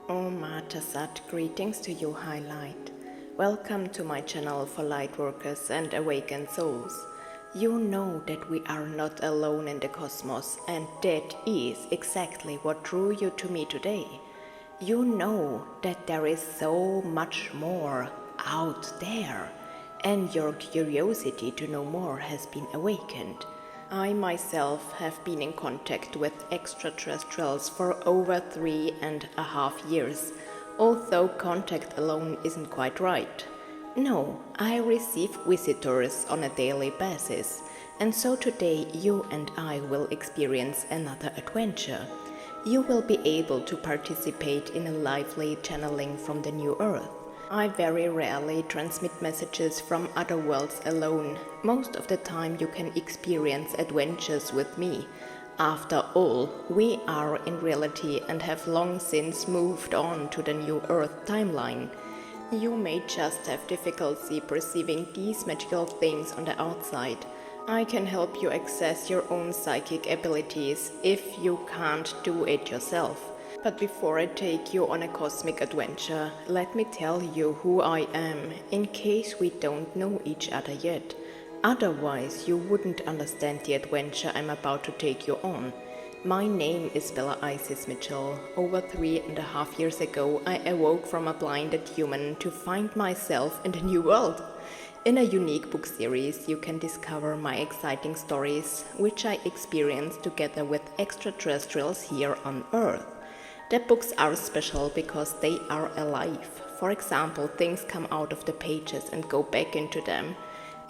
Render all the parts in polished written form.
Om Matasat, greetings to you, Highlight. Welcome to my channel for lightworkers and awakened souls. You know that we are not alone in the cosmos, and that is exactly what drew you to me today. You know that there is so much more out there, and your curiosity to know more has been awakened. I myself have been in contact with extraterrestrials for over 3.5 years, although contact alone isn't quite right. No, I receive visitors on a daily basis, and so today you and I will experience another adventure. You will be able to participate in a lively channeling from the New Earth. I very rarely transmit messages from other worlds alone. Most of the time you can experience adventures with me. After all, we are in reality and have long since moved on to the New Earth timeline. You may just have difficulty perceiving these magical things on the outside. I can help you access your own psychic abilities if you can't do it yourself. But before I take you on a cosmic adventure, let me tell you who I am, in case we don't know each other yet. Otherwise, you wouldn't understand the adventure I'm about to take you on. My name is Bella Isis Mitchell. Over 3.5 years ago, I awoke from a blinded human to find myself in the new world. In a unique book series, you can discover my exciting stories, which I experienced together with extraterrestrials here on Earth. The books are special because they are alive. For example, things come out of the pages and go back into them.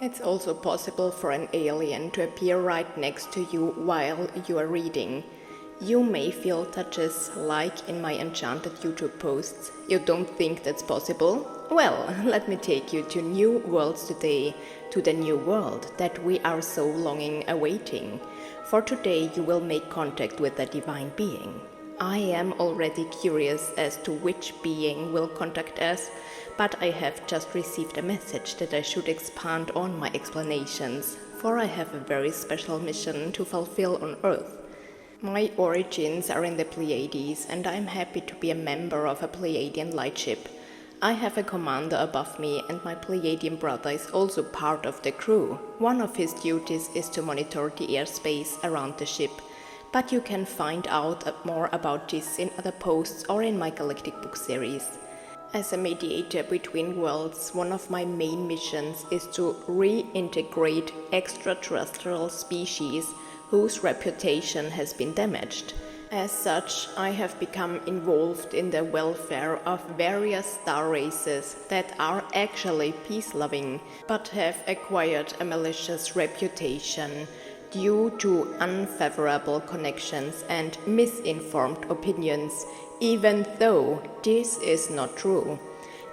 It's also possible for an alien to appear right next to you while you are reading. You may feel touches like in my enchanted YouTube posts. You don't think that's possible? Well, let me take you to new worlds today, to the new world that we are so longing awaiting. For today you will make contact with a divine being. I am already curious as to which being will contact us, but I have just received a message that I should expand on my explanations, for I have a very special mission to fulfill on Earth. My origins are in the Pleiades, and I am happy to be a member of a Pleiadian lightship. I have a commander above me, and my Pleiadian brother is also part of the crew. One of his duties is to monitor the airspace around the ship. But you can find out more about this in other posts or in my galactic book series. As a mediator between worlds, one of my main missions is to reintegrate extraterrestrial species whose reputation has been damaged. As such, I have become involved in the welfare of various star races that are actually peace-loving, but have acquired a malicious reputation due to unfavorable connections and misinformed opinions, even though this is not true.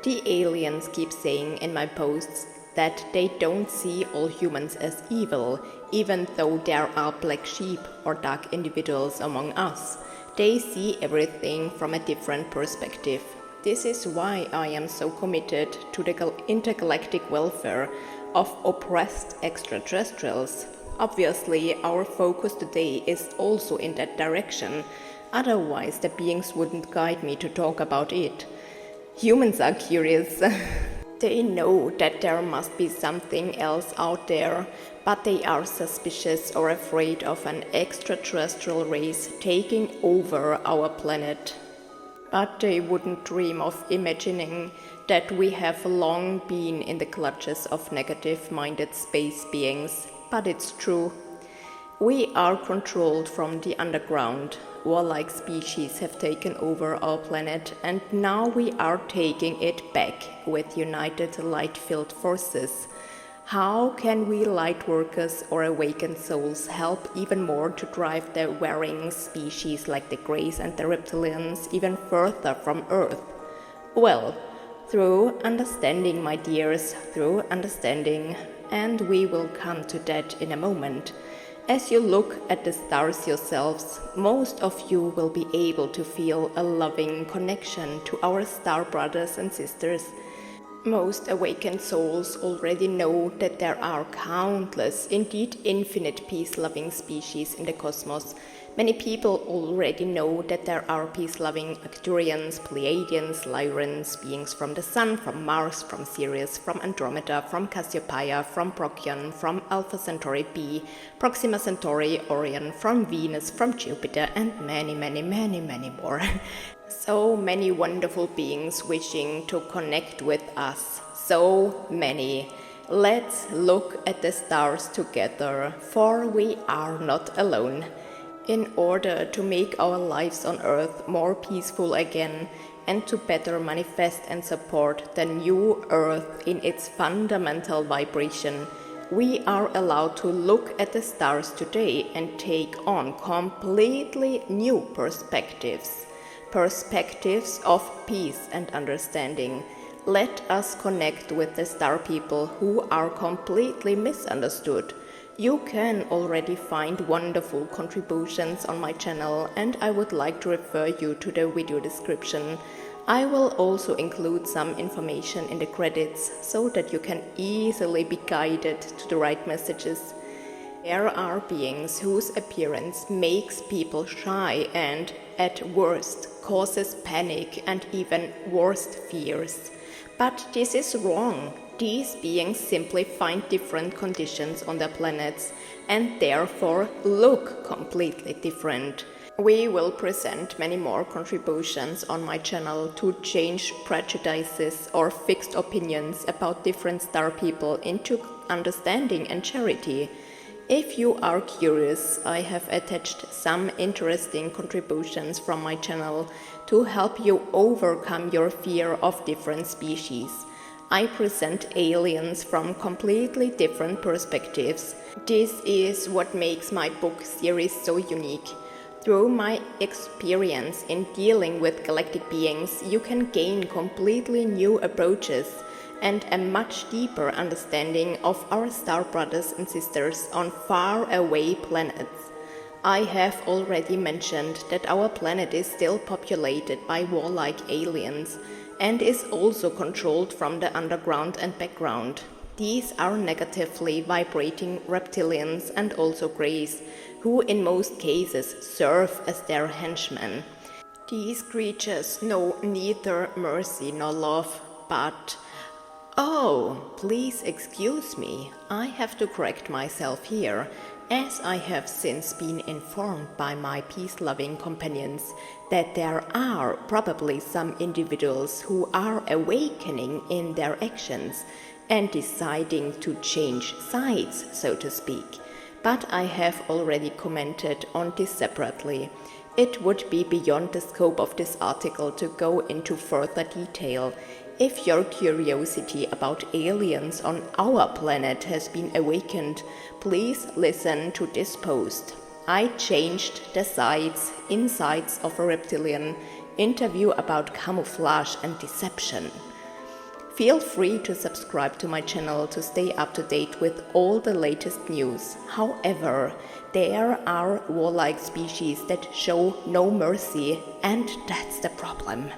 The aliens keep saying in my posts that they don't see all humans as evil, even though there are black sheep or dark individuals among us. They see everything from a different perspective. This is why I am so committed to the intergalactic welfare of oppressed extraterrestrials. Obviously, our focus today is also in that direction, otherwise the beings wouldn't guide me to talk about it. Humans are curious. They know that there must be something else out there, but they are suspicious or afraid of an extraterrestrial race taking over our planet. But they wouldn't dream of imagining that we have long been in the clutches of negative-minded space beings. But it's true. We are controlled from the underground. Warlike species have taken over our planet, and now we are taking it back with united light-filled forces. How can we lightworkers or awakened souls help even more to drive the warring species like the Greys and the Reptilians even further from Earth? Well, through understanding, my dears, through understanding. And we will come to that in a moment. As you look at the stars yourselves, most of you will be able to feel a loving connection to our star brothers and sisters. Most awakened souls already know that there are countless, indeed infinite peace-loving species in the cosmos Many people already know that there are peace-loving Arcturians, Pleiadians, Lyrans, beings from the Sun, from Mars, from Sirius, from Andromeda, from Cassiopeia, from Procyon, from Alpha Centauri b, Proxima Centauri, Orion, from Venus, from Jupiter, and many more. So many wonderful beings wishing to connect with us. So many. Let's look at the stars together, for we are not alone. In order to make our lives on Earth more peaceful again and to better manifest and support the new Earth in its fundamental vibration, we are allowed to look at the stars today and take on completely new perspectives. Perspectives of peace and understanding. Let us connect with the star people who are completely misunderstood. You can already find wonderful contributions on my channel, and I would like to refer you to the video description. I will also include some information in the credits so that you can easily be guided to the right messages. There are beings whose appearance makes people shy and, at worst, causes panic and even worst fears. But this is wrong. These beings simply find different conditions on their planets and therefore look completely different. We will present many more contributions on my channel to change prejudices or fixed opinions about different star people into understanding and charity. If you are curious, I have attached some interesting contributions from my channel to help you overcome your fear of different species. I present aliens from completely different perspectives. This is what makes my book series so unique. Through my experience in dealing with galactic beings, you can gain completely new approaches and a much deeper understanding of our star brothers and sisters on far-away planets. I have already mentioned that our planet is still populated by warlike aliens and is also controlled from the underground and background. These are negatively vibrating reptilians and also greys, who in most cases serve as their henchmen. These creatures know neither mercy nor love, but... Oh, please excuse me, I have to correct myself here, as I have since been informed by my peace-loving companions that there are probably some individuals who are awakening in their actions and deciding to change sides, so to speak. But I have already commented on this separately. It would be beyond the scope of this article to go into further detail. If your curiosity about aliens on our planet has been awakened, please listen to this post. I changed the sides, insides of a reptilian, interview about camouflage and deception. Feel free to subscribe to my channel to stay up to date with all the latest news. However, there are warlike species that show no mercy, and that's the problem.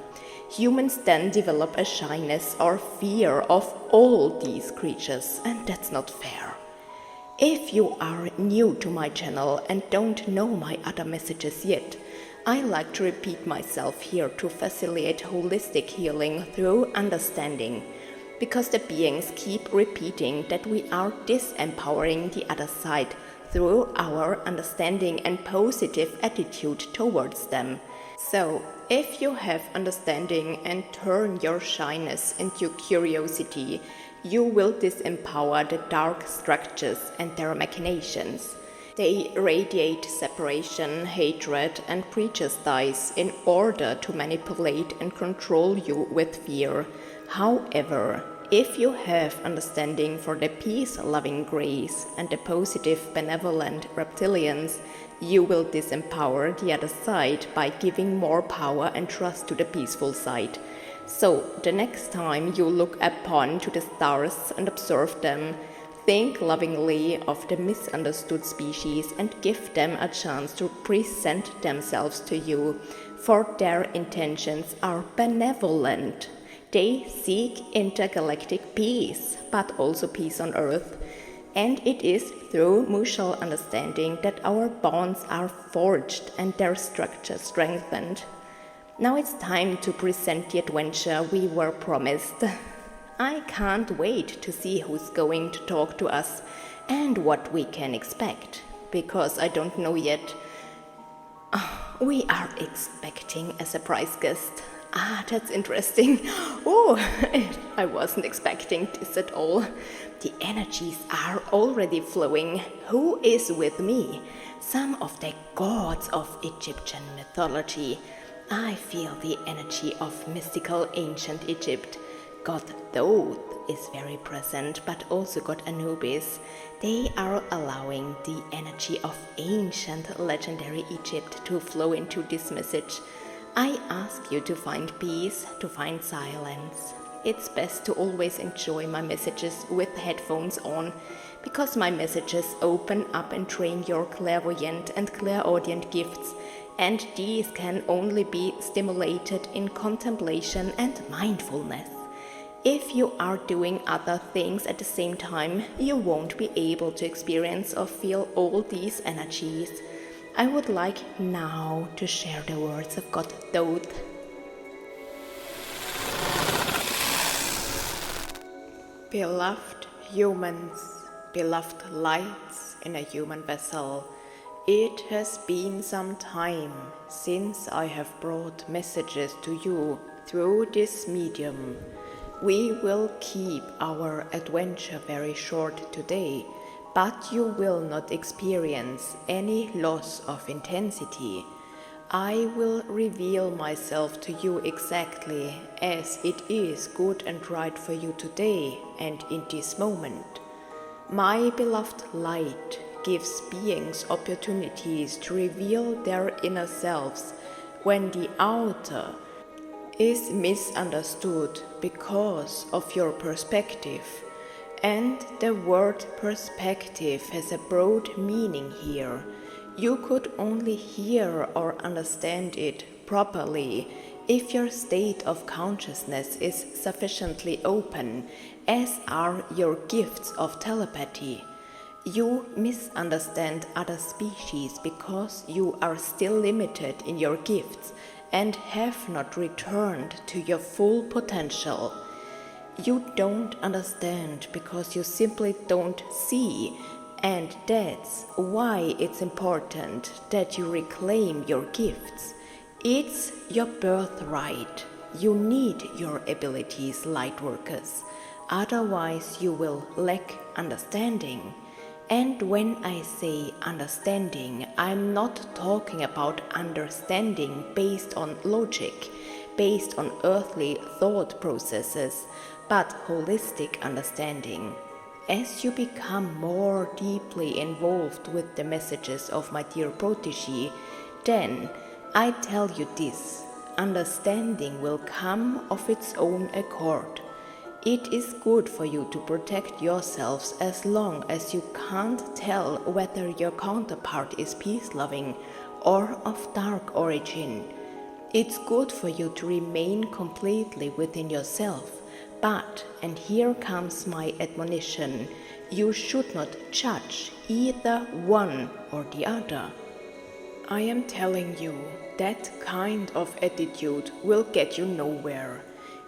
Humans then develop a shyness or fear of all these creatures, and that's not fair. If you are new to my channel and don't know my other messages yet, I like to repeat myself here to facilitate holistic healing through understanding, because the beings keep repeating that we are disempowering the other side through our understanding and positive attitude towards them. So, if you have understanding and turn your shyness into curiosity, you will disempower the dark structures and their machinations. They radiate separation, hatred, and prejudice in order to manipulate and control you with fear. However, if you have understanding for the peace-loving grace and the positive, benevolent reptilians, you will disempower the other side by giving more power and trust to the peaceful side. So, the next time you look upon to the stars and observe them, think lovingly of the misunderstood species and give them a chance to present themselves to you, for their intentions are benevolent. They seek intergalactic peace, but also peace on Earth. And it is through mutual understanding that our bonds are forged and their structure strengthened. Now it's time to present the adventure we were promised. I can't wait to see who's going to talk to us and what we can expect, because I don't know yet. We are expecting a surprise guest. That's interesting. Oh, I wasn't expecting this at all. The energies are already flowing. Who is with me? Some of the gods of Egyptian mythology. I feel the energy of mystical ancient Egypt. God Thoth is very present, but also God Anubis. They are allowing the energy of ancient legendary Egypt to flow into this message. I ask you to find peace, to find silence. It's best to always enjoy my messages with headphones on, because my messages open up and train your clairvoyant and clairaudient gifts, and these can only be stimulated in contemplation and mindfulness. If you are doing other things at the same time, you won't be able to experience or feel all these energies. I would like now to share the words of God Thoth. Beloved humans, beloved lights in a human vessel, it has been some time since I have brought messages to you through this medium. We will keep our adventure very short today, but you will not experience any loss of intensity. I will reveal myself to you exactly as it is good and right for you today and in this moment. My beloved light gives beings opportunities to reveal their inner selves when the outer is misunderstood because of your perspective. And the word perspective has a broad meaning here. You could only hear or understand it properly if your state of consciousness is sufficiently open, as are your gifts of telepathy. You misunderstand other species because you are still limited in your gifts and have not returned to your full potential. You don't understand because you simply don't see, and that's why it's important that you reclaim your gifts. It's your birthright. You need your abilities, lightworkers, otherwise you will lack understanding. And when I say understanding, I'm not talking about understanding based on logic, based on earthly thought processes, but holistic understanding. As you become more deeply involved with the messages of my dear protégé, then I tell you this: understanding will come of its own accord. It is good for you to protect yourselves as long as you can't tell whether your counterpart is peace-loving or of dark origin. It's good for you to remain completely within yourself, but, and here comes my admonition, you should not judge either one or the other. I am telling you, that kind of attitude will get you nowhere.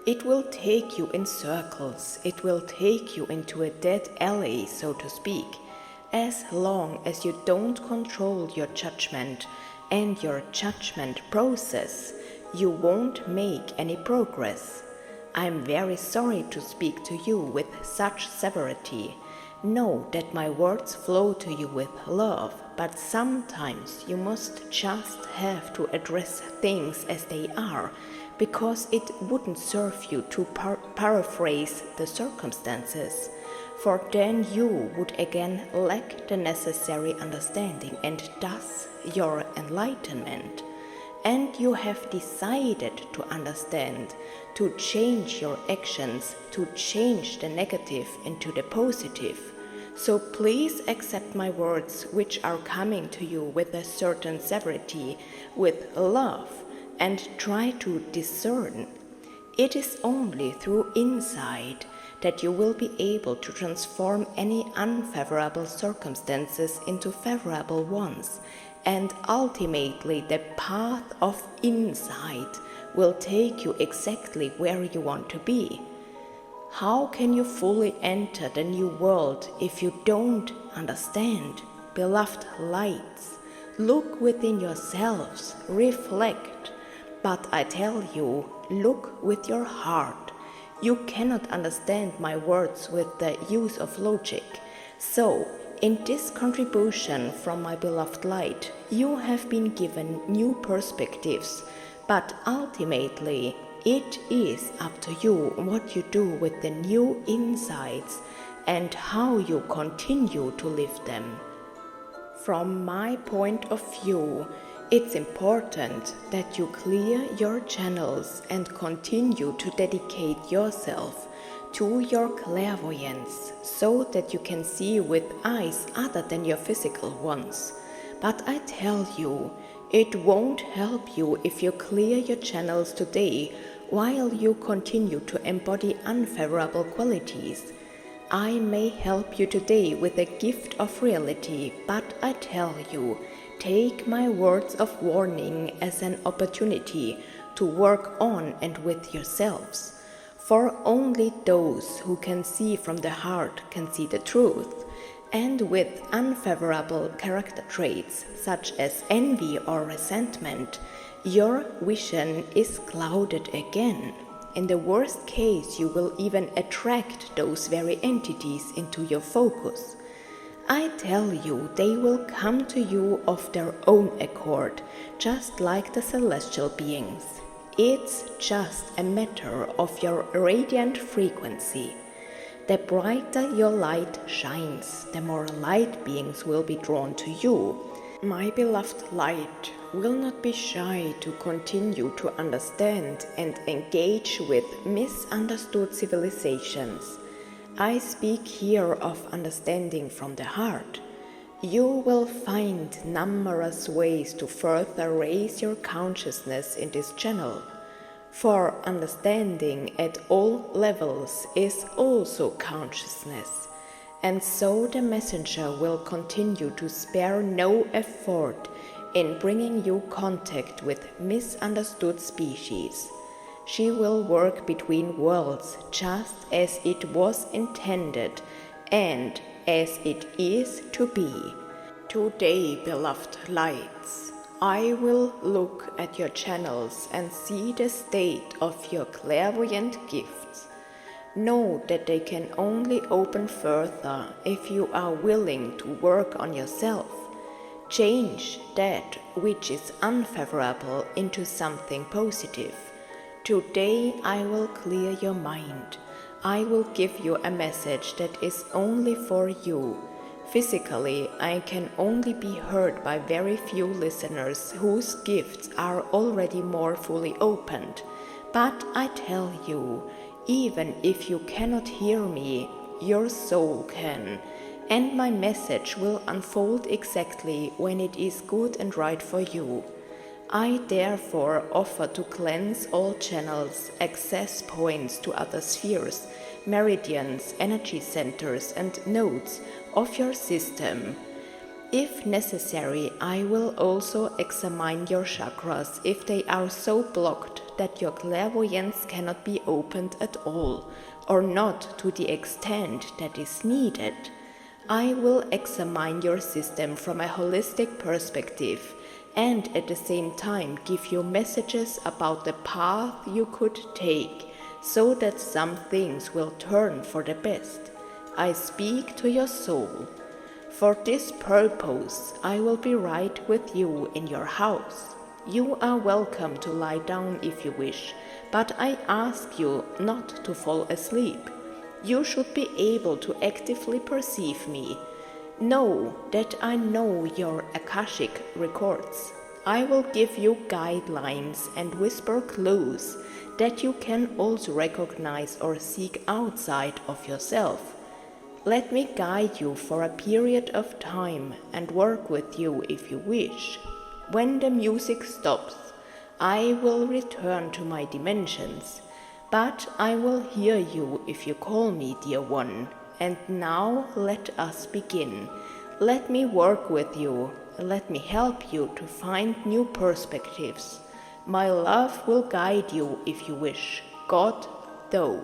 It will take you in circles, it will take you into a dead alley, so to speak. As long as you don't control your judgment and your judgment process, you won't make any progress. I'm very sorry to speak to you with such severity. Know that my words flow to you with love, but sometimes you must just have to address things as they are, because it wouldn't serve you to paraphrase the circumstances, for then you would again lack the necessary understanding and thus your enlightenment. And you have decided to understand, to change your actions, to change the negative into the positive. So please accept my words, which are coming to you with a certain severity, with love, and try to discern. It is only through insight that you will be able to transform any unfavorable circumstances into favorable ones, and ultimately the path of insight will take you exactly where you want to be. How can you fully enter the new world if you don't understand? Beloved lights, look within yourselves, reflect. But I tell you, look with your heart. You cannot understand my words with the use of logic. So, in this contribution from my beloved light, you have been given new perspectives, but ultimately, it is up to you what you do with the new insights and how you continue to live them. From my point of view, it's important that you clear your channels and continue to dedicate yourself to your clairvoyance so that you can see with eyes other than your physical ones. But I tell you, it won't help you if you clear your channels today while you continue to embody unfavorable qualities. I may help you today with a gift of reality, but I tell you, take my words of warning as an opportunity to work on and with yourselves. For only those who can see from the heart can see the truth, and with unfavorable character traits such as envy or resentment, your vision is clouded again. In the worst case, you will even attract those very entities into your focus. I tell you, they will come to you of their own accord, just like the celestial beings. It's just a matter of your radiant frequency. The brighter your light shines, the more light beings will be drawn to you. My beloved light will not be shy to continue to understand and engage with misunderstood civilizations. I speak here of understanding from the heart. You will find numerous ways to further raise your consciousness in this channel. For understanding at all levels is also consciousness, and so the messenger will continue to spare no effort in bringing you contact with misunderstood species. She will work between worlds just as it was intended and as it is to be. Today, beloved lights, I will look at your channels and see the state of your clairvoyant gifts. Know that they can only open further if you are willing to work on yourself. Change that which is unfavorable into something positive. Today I will clear your mind. I will give you a message that is only for you. Physically, I can only be heard by very few listeners whose gifts are already more fully opened. But I tell you, even if you cannot hear me, your soul can, and my message will unfold exactly when it is good and right for you. I therefore offer to cleanse all channels, access points to other spheres, meridians, energy centers, and nodes of your system. If necessary, I will also examine your chakras if they are so blocked that your clairvoyance cannot be opened at all, or not to the extent that is needed. I will examine your system from a holistic perspective and at the same time give you messages about the path you could take so that some things will turn for the best. I speak to your soul. For this purpose, I will be right with you in your house. You are welcome to lie down if you wish, but I ask you not to fall asleep. You should be able to actively perceive me. Know that I know your Akashic records. I will give you guidelines and whisper clues that you can also recognize or seek outside of yourself. Let me guide you for a period of time and work with you if you wish. When the music stops, I will return to my dimensions. But I will hear you if you call me, dear one. And now let us begin. Let me work with you. Let me help you to find new perspectives. My love will guide you if you wish. God, though.